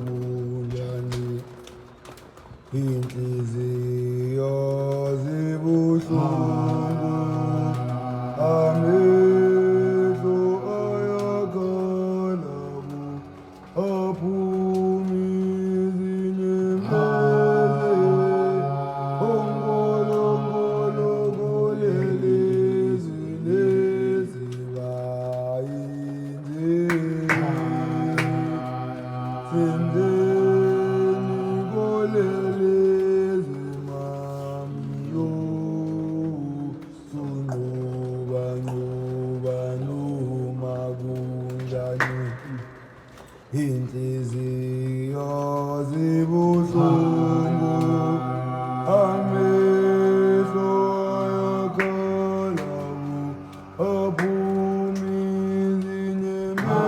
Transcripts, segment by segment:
Mabunjani inhliziyo zibuhlungu amehlo ayakhala aphuma izinyembezi ongolongolo kolelezi lezibayinzeni senzeni kolelezi mamiyo sunqoba nqoba noma kunjani inhliziyo zibuhlungu amehlo ayakhala aphuma izinyembezi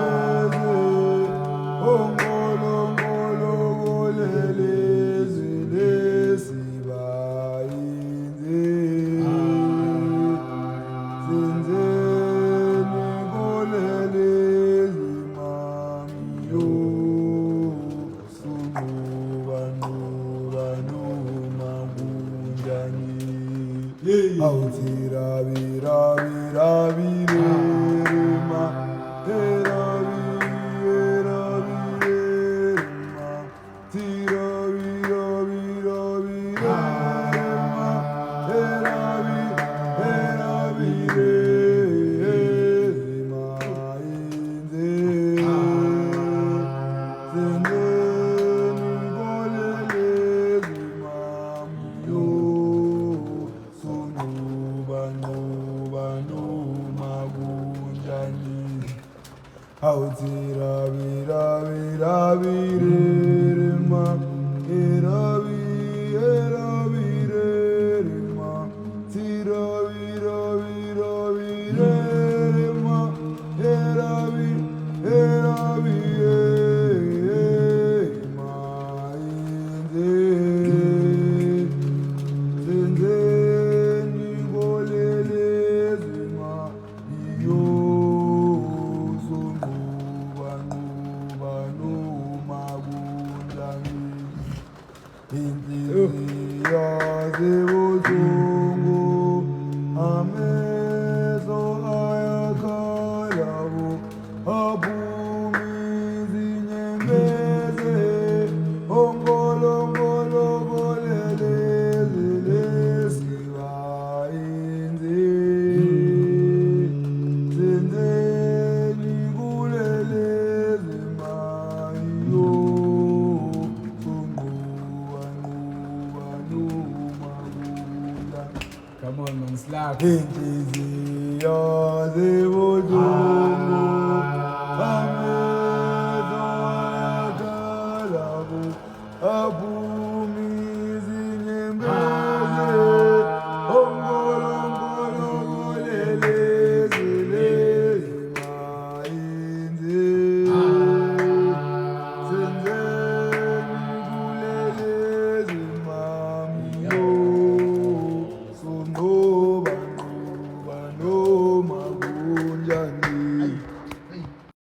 ongolongolo kolelezi lesibayinzeni senzeni kolelezi mamiyo sunqoba nqoba noma kunjani awuthi rabi rabi rabi rema rabi rabi rema tirabi rabi rabi rema rabi rabi rema inzeni senzeni kolelezi mamiyo sunqoba nqoba noma kunjani awuthi rabi rabi rabi rema rabi rabi rema tirabi rabi rabi rema rabi rabi rema inzeni senzeni kolelezi mamiyo sunqoba nqoba noma kunjani inhliziyo zibuhlungu amehlo ayakhala aphuma izinyembezi ongolongolo kolelezi lesibayinzeni senzeni kolelezi mamiyo sunqoba nqoba noma kunjani Come on, man, slap. inhliziyo zibuhlungu